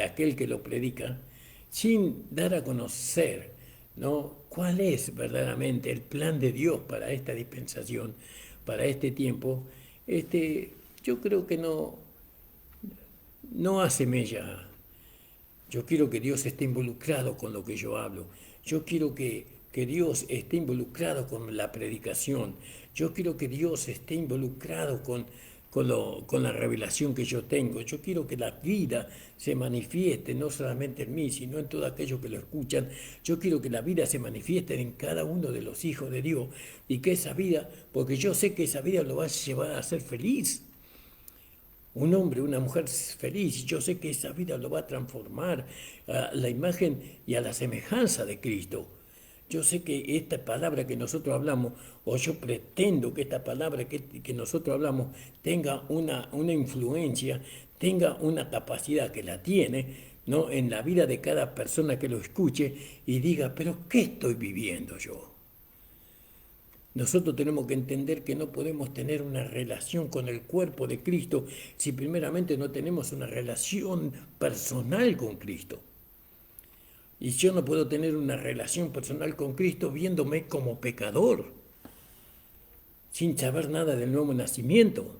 aquel que lo predica, sin dar a conocer, ¿no? cuál es verdaderamente el plan de Dios para esta dispensación, para este tiempo. Yo creo que no hace mella. Yo quiero que Dios esté involucrado con lo que yo hablo. Yo quiero que Dios esté involucrado con la predicación. Yo quiero que Dios esté involucrado con la revelación que yo tengo. Yo quiero que la vida se manifieste no solamente en mí, sino en todos aquellos que lo escuchan. Yo quiero que la vida se manifieste en cada uno de los hijos de Dios, y que esa vida, porque yo sé que esa vida lo va a llevar a ser feliz. Un hombre, una mujer feliz, yo sé que esa vida lo va a transformar a la imagen y a la semejanza de Cristo. Yo sé que esta palabra que nosotros hablamos, o yo pretendo que esta palabra que nosotros hablamos tenga una influencia, tenga una capacidad que la tiene, ¿no? en la vida de cada persona que lo escuche y diga, pero ¿qué estoy viviendo yo? Nosotros tenemos que entender que no podemos tener una relación con el cuerpo de Cristo si primeramente no tenemos una relación personal con Cristo. Y yo no puedo tener una relación personal con Cristo viéndome como pecador, sin saber nada del nuevo nacimiento.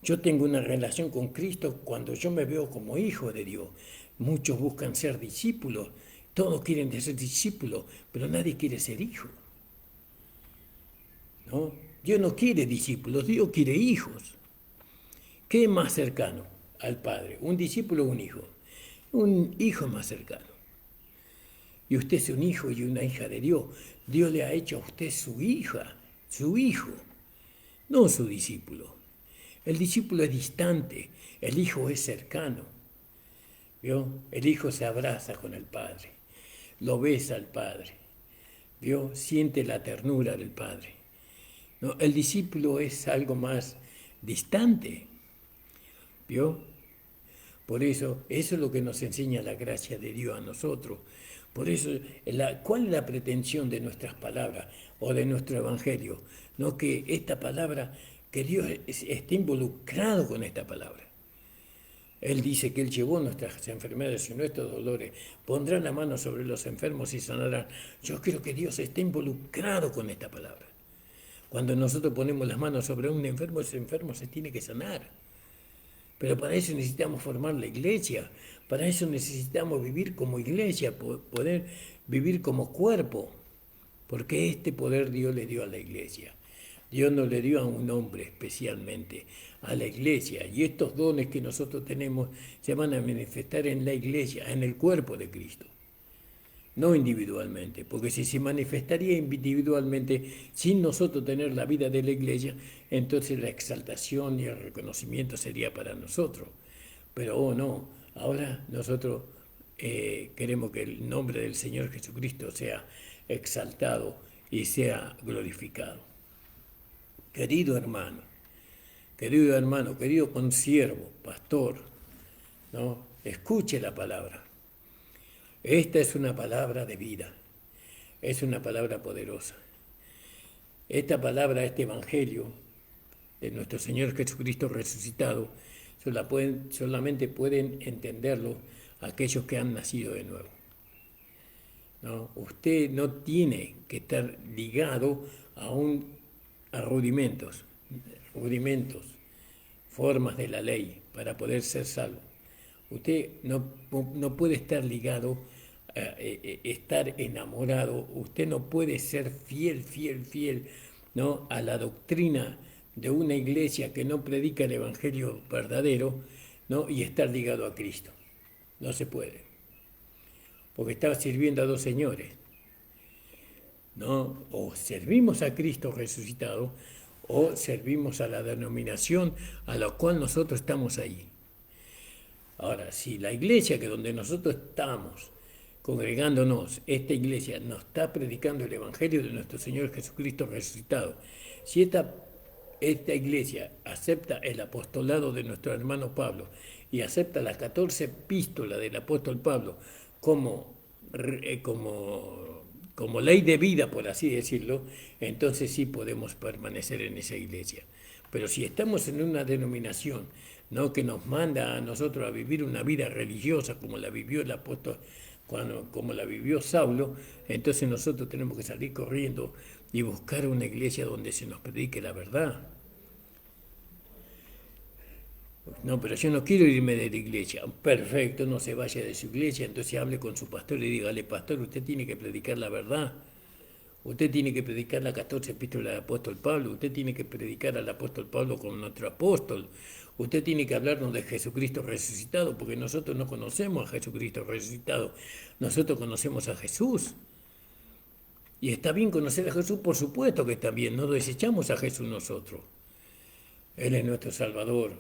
Yo tengo una relación con Cristo cuando yo me veo como hijo de Dios. Muchos buscan ser discípulos, todos quieren ser discípulos, pero nadie quiere ser hijo. ¿No? Dios no quiere discípulos, Dios quiere hijos. ¿Qué es más cercano al Padre? ¿Un discípulo o un hijo? Un hijo más cercano. Y usted es un hijo y una hija de Dios. Dios le ha hecho a usted su hija, su hijo, no su discípulo. El discípulo es distante, el hijo es cercano. ¿Vio? El hijo se abraza con el Padre, lo besa al Padre. ¿Vio? Siente la ternura del Padre. ¿No? El discípulo es algo más distante. ¿Vio? Por eso es lo que nos enseña la gracia de Dios a nosotros. Por eso, ¿cuál es la pretensión de nuestras palabras o de nuestro evangelio? No que esta palabra, que Dios esté involucrado con esta palabra. Él dice que Él llevó nuestras enfermedades y nuestros dolores, pondrá la mano sobre los enfermos y sanarán. Yo quiero que Dios esté involucrado con esta palabra. Cuando nosotros ponemos las manos sobre un enfermo, ese enfermo se tiene que sanar. Pero para eso necesitamos formar la iglesia, para eso necesitamos vivir como iglesia, poder vivir como cuerpo, porque este poder Dios le dio a la iglesia. Dios no le dio a un hombre especialmente, a la iglesia. Y estos dones que nosotros tenemos se van a manifestar en la iglesia, en el cuerpo de Cristo. No individualmente, porque si se manifestaría individualmente sin nosotros tener la vida de la iglesia, entonces la exaltación y el reconocimiento sería para nosotros. Pero no, ahora nosotros queremos que el nombre del Señor Jesucristo sea exaltado y sea glorificado. Querido hermano, querido consiervo, pastor, ¿no? Escuche la palabra. Esta es una palabra de vida, es una palabra poderosa. Esta palabra, este evangelio de nuestro Señor Jesucristo resucitado, solamente pueden entenderlo aquellos que han nacido de nuevo. ¿No? Usted no tiene que estar ligado a rudimentos. rudimentos, formas de la ley para poder ser salvo. Usted no puede estar ligado, estar enamorado, usted no puede ser fiel, ¿no?, a la doctrina de una iglesia que no predica el evangelio verdadero, ¿no?, y estar ligado a Cristo. No se puede, porque está sirviendo a dos señores, ¿no? O servimos a Cristo resucitado o servimos a la denominación a la cual nosotros estamos ahí. Ahora, si la iglesia que donde nosotros estamos congregándonos, esta iglesia nos está predicando el Evangelio de nuestro Señor Jesucristo resucitado, si esta iglesia acepta el apostolado de nuestro hermano Pablo y acepta las 14 epístolas del apóstol Pablo como ley de vida, por así decirlo, entonces sí podemos permanecer en esa iglesia. Pero si estamos en una denominación, ¿no?, que nos manda a nosotros a vivir una vida religiosa como la vivió el apóstol, como la vivió Saulo, entonces nosotros tenemos que salir corriendo y buscar una iglesia donde se nos predique la verdad. No, pero yo no quiero irme de la iglesia. Perfecto, no se vaya de su iglesia, entonces hable con su pastor y dígale: pastor, usted tiene que predicar la verdad. Usted tiene que predicar las 14 epístolas del apóstol Pablo. Usted tiene que predicar al apóstol Pablo como nuestro apóstol. Usted tiene que hablarnos de Jesucristo resucitado, porque nosotros no conocemos a Jesucristo resucitado. Nosotros conocemos a Jesús. Y está bien conocer a Jesús, por supuesto que está bien. No desechamos a Jesús nosotros. Él es nuestro Salvador.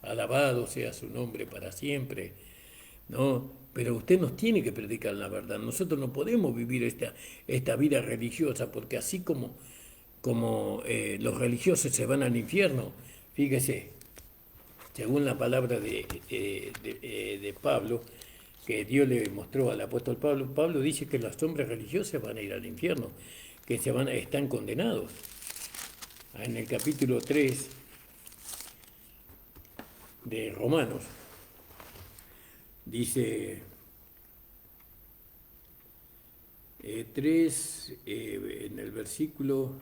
Alabado sea su nombre para siempre, ¿no? Pero usted nos tiene que predicar la verdad. Nosotros no podemos vivir esta vida religiosa, porque así como los religiosos se van al infierno, fíjese, según la palabra de Pablo, que Dios le mostró al apóstol Pablo, Pablo dice que los hombres religiosos van a ir al infierno, que están condenados. En el capítulo 3 de Romanos, dice 3, en el versículo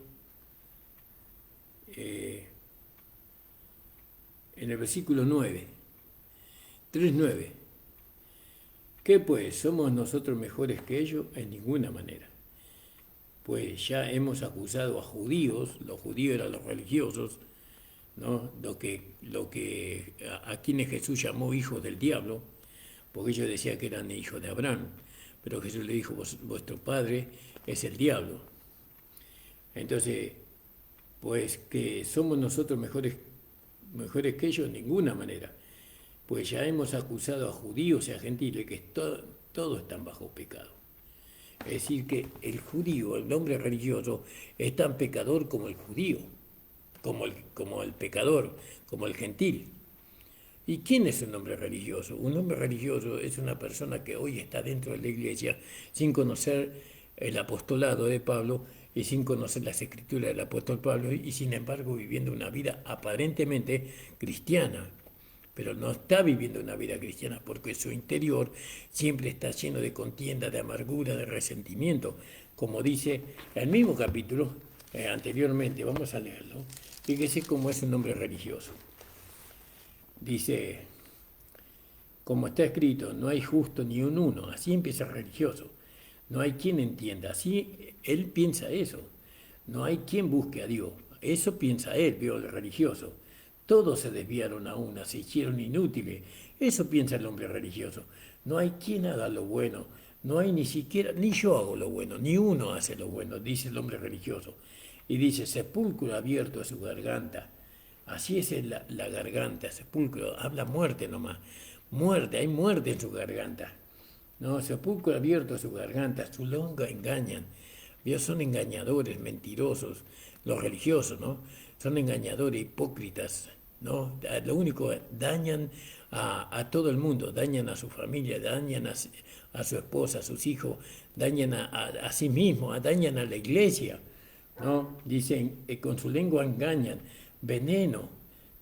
9, 3:9. ¿Qué pues? ¿Somos nosotros mejores que ellos? En ninguna manera. Pues ya hemos acusado a judíos, los judíos eran los religiosos, ¿no?, a quienes Jesús llamó hijos del diablo, porque ellos decían que eran hijos de Abraham, pero Jesús le dijo: vuestro padre es el diablo. Entonces, pues que somos nosotros mejores que ellos, en ninguna manera, pues ya hemos acusado a judíos y a gentiles que todos están bajo pecado. Es decir, que el judío, el hombre religioso, es tan pecador como el judío, como el pecador, como el gentil. ¿Y quién es un hombre religioso? Un hombre religioso es una persona que hoy está dentro de la iglesia sin conocer el apostolado de Pablo y sin conocer las escrituras del apóstol Pablo, y sin embargo viviendo una vida aparentemente cristiana, pero no está viviendo una vida cristiana, porque su interior siempre está lleno de contienda, de amargura, de resentimiento, como dice el mismo capítulo anteriormente. Vamos a leerlo. Fíjese cómo es un hombre religioso. Dice, como está escrito: no hay justo ni un uno. Así empieza el religioso. No hay quien entienda. Así él piensa eso. No hay quien busque a Dios. Eso piensa él, vio el religioso. Todos se desviaron a una, se hicieron inútiles. Eso piensa el hombre religioso. No hay quien haga lo bueno. No hay ni yo hago lo bueno, ni uno hace lo bueno, dice el hombre religioso. Y dice: sepulcro abierto a su garganta. Así es la garganta, sepulcro, habla muerte nomás. Muerte, hay muerte en su garganta. No, sepulcro abierto a su garganta, su lengua engañan. Dios, son engañadores, mentirosos, los religiosos, ¿no? Son engañadores, hipócritas, ¿no? Lo único, dañan a todo el mundo, dañan a su familia, dañan a su esposa, a sus hijos, dañan a sí mismos, dañan a la iglesia, ¿no? Dicen, con su lengua engañan, veneno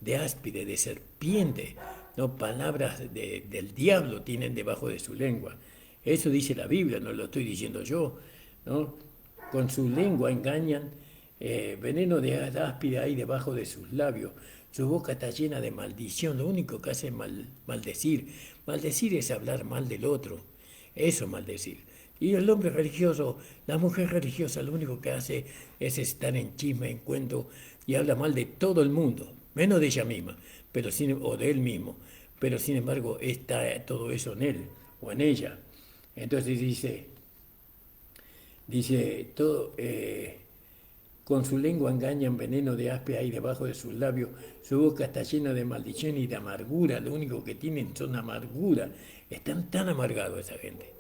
de áspide, de serpiente, ¿no? Palabras del diablo tienen debajo de su lengua. Eso dice la Biblia, no lo estoy diciendo yo, ¿no? Con su lengua engañan veneno de áspida hay debajo de sus labios, su boca está llena de maldición, lo único que hace es maldecir. Maldecir es hablar mal del otro, eso es maldecir. Y el hombre religioso, la mujer religiosa, lo único que hace es estar en chisme, en cuento, y habla mal de todo el mundo, menos de ella misma, o de él mismo. Pero sin embargo está todo eso en él o en ella. Entonces dice todo, con su lengua engañan, veneno de aspe ahí debajo de sus labios, su boca está llena de maldición y de amargura, lo único que tienen son amargura, están tan amargados esa gente,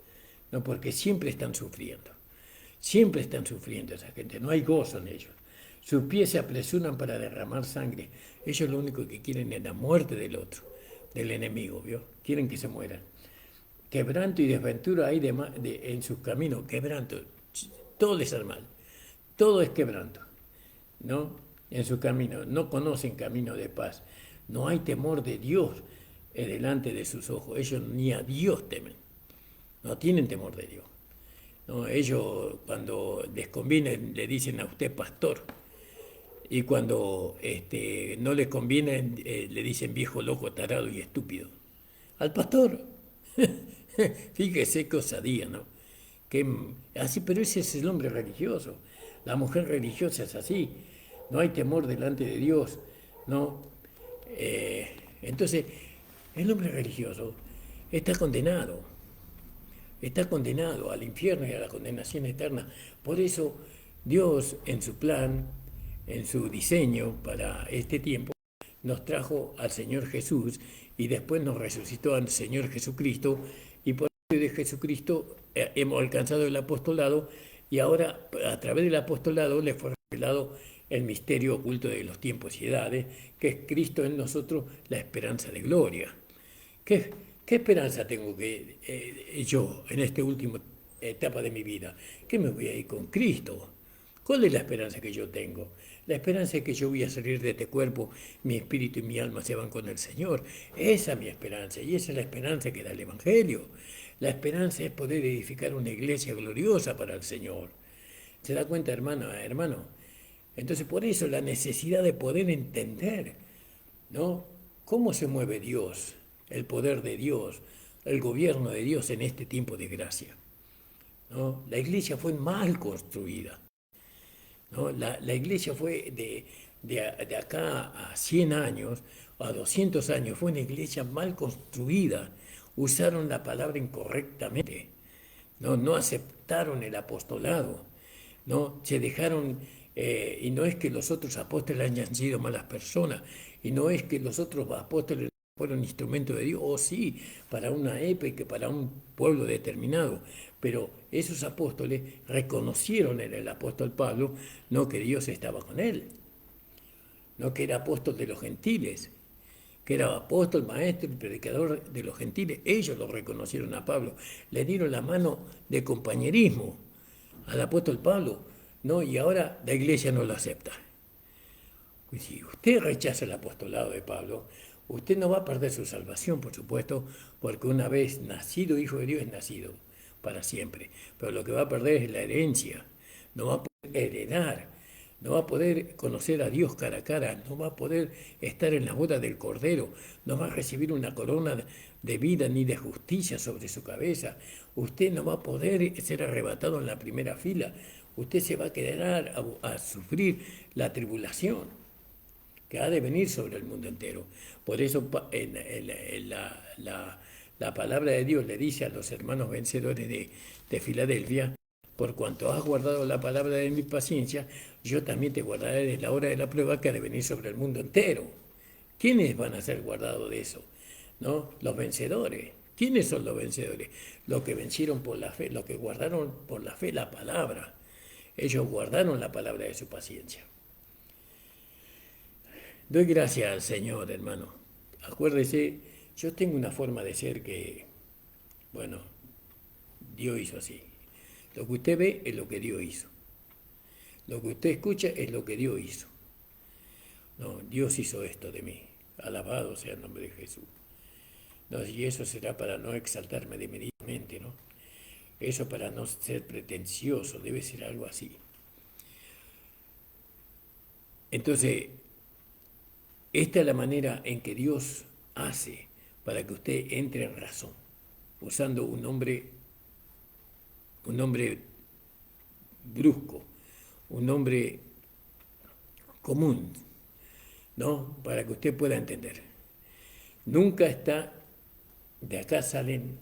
no, porque siempre están sufriendo esa gente, no hay gozo en ellos, sus pies se apresuran para derramar sangre, ellos lo único que quieren es la muerte del otro, del enemigo, ¿vio? Quieren que se mueran. Quebranto y desventura hay en sus caminos, quebranto, todo les sale mal, todo es quebranto, ¿no? En su camino, no conocen camino de paz, no hay temor de Dios delante de sus ojos, ellos ni a Dios temen, no tienen temor de Dios, ¿no? Ellos cuando les conviene le dicen a usted pastor, y cuando no les conviene le dicen viejo, loco, tarado y estúpido. Al pastor, fíjese qué osadía, ¿no? Que, así, pero ese es el hombre religioso. La mujer religiosa es así. No hay temor delante de Dios, ¿no? Entonces, el hombre religioso está condenado al infierno y a la condenación eterna. Por eso, Dios, en su plan, en su diseño para este tiempo, nos trajo al Señor Jesús y después nos resucitó al Señor Jesucristo y por medio de Jesucristo hemos alcanzado el apostolado y ahora a través del apostolado le fue revelado el misterio oculto de los tiempos y edades, que es Cristo en nosotros, la esperanza de gloria. ¿Qué, qué esperanza tengo yo en esta última etapa de mi vida? Que me voy a ir con Cristo. ¿Cuál es la esperanza que yo tengo? La esperanza es que yo voy a salir de este cuerpo, mi espíritu y mi alma se van con el Señor. Esa es mi esperanza y esa es la esperanza que da el Evangelio. La esperanza es poder edificar una iglesia gloriosa para el Señor. ¿Se da cuenta, hermano? Entonces, por eso la necesidad de poder entender, ¿no? ¿Cómo se mueve Dios, el poder de Dios, el gobierno de Dios en este tiempo de gracia? ¿No? La iglesia fue mal construida, ¿no? La iglesia fue de acá a 100 años, a 200 años, fue una iglesia mal construida. Usaron la palabra incorrectamente, ¿no? No aceptaron el apostolado, ¿no? Se dejaron, y no es que los otros apóstoles hayan sido malas personas, y no es que los otros apóstoles fueron instrumentos de Dios, o sí, para una época, para un pueblo determinado, pero esos apóstoles reconocieron en el apóstol Pablo, no que Dios estaba con él, no que era apóstol de los gentiles, que era apóstol, maestro y predicador de los gentiles. Ellos lo reconocieron a Pablo, le dieron la mano de compañerismo al apóstol Pablo, ¿no? Y ahora la iglesia no lo acepta. Y si usted rechaza el apostolado de Pablo, usted no va a perder su salvación, por supuesto, porque una vez nacido hijo de Dios es nacido para siempre. Pero lo que va a perder es la herencia, no va a poder heredar, no va a poder conocer a Dios cara a cara, no va a poder estar en la boda del Cordero, no va a recibir una corona de vida ni de justicia sobre su cabeza. Usted no va a poder ser arrebatado en la primera fila, usted se va a quedar a sufrir la tribulación que ha de venir sobre el mundo entero. Por eso la palabra de Dios le dice a los hermanos vencedores de Filadelfia, por cuanto has guardado la palabra de mi paciencia, yo también te guardaré de la hora de la prueba que ha de venir sobre el mundo entero. ¿Quiénes van a ser guardados de eso? ¿No? Los vencedores. ¿Quiénes son los vencedores? Los que vencieron por la fe, los que guardaron por la fe la palabra. Ellos guardaron la palabra de su paciencia. Doy gracias al Señor, hermano. Acuérdese, yo tengo una forma de ser que, bueno, Dios hizo así. Lo que usted ve es lo que Dios hizo. Lo que usted escucha es lo que Dios hizo. No, Dios hizo esto de mí. Alabado sea el nombre de Jesús. No, y eso será para no exaltarme de inmediatamente, ¿no? Eso para no ser pretencioso, debe ser algo así. Entonces, esta es la manera en que Dios hace para que usted entre en razón, usando un nombre brusco, un nombre común, ¿no? Para que usted pueda entender. Nunca está, de acá salen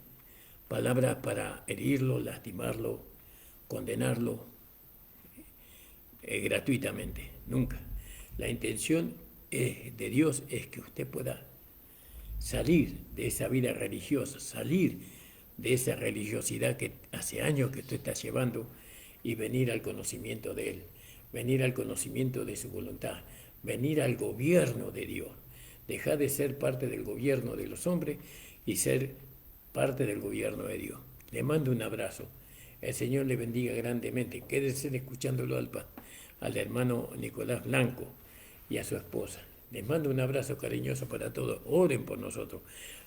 palabras para herirlo, lastimarlo, condenarlo gratuitamente, nunca. La intención de Dios es que usted pueda salir de esa vida religiosa, salir de esa religiosidad que hace años que usted está llevando y venir al conocimiento de Él, venir al conocimiento de su voluntad, venir al gobierno de Dios. Dejar de ser parte del gobierno de los hombres y ser parte del gobierno de Dios. Le mando un abrazo. El Señor le bendiga grandemente. Quédense escuchándolo al hermano Nicolás Blanco y a su esposa. Les mando un abrazo cariñoso para todos. Oren por nosotros.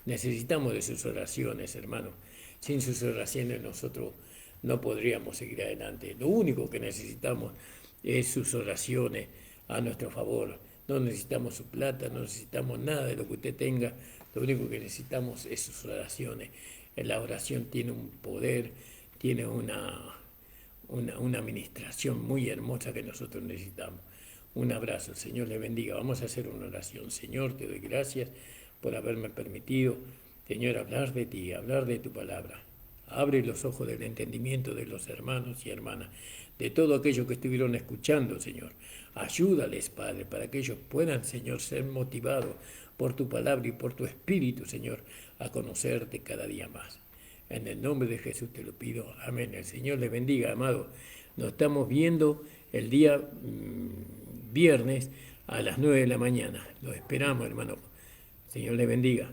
Necesitamos de sus oraciones, hermanos. Sin sus oraciones nosotros no podríamos seguir adelante. Lo único que necesitamos es sus oraciones a nuestro favor. No necesitamos su plata, no necesitamos nada de lo que usted tenga. Lo único que necesitamos es sus oraciones. La oración tiene un poder, tiene una administración muy hermosa que nosotros necesitamos. Un abrazo, el Señor le bendiga. Vamos a hacer una oración. Señor, te doy gracias por haberme permitido, Señor, hablar de ti, hablar de tu palabra. Abre los ojos del entendimiento de los hermanos y hermanas, de todo aquello que estuvieron escuchando, Señor. Ayúdales, Padre, para que ellos puedan, Señor, ser motivados por tu palabra y por tu espíritu, Señor, a conocerte cada día más. En el nombre de Jesús te lo pido. Amén. El Señor les bendiga, amado. Nos estamos viendo el día viernes a las 9 de la mañana. Los esperamos, hermano. El Señor les bendiga.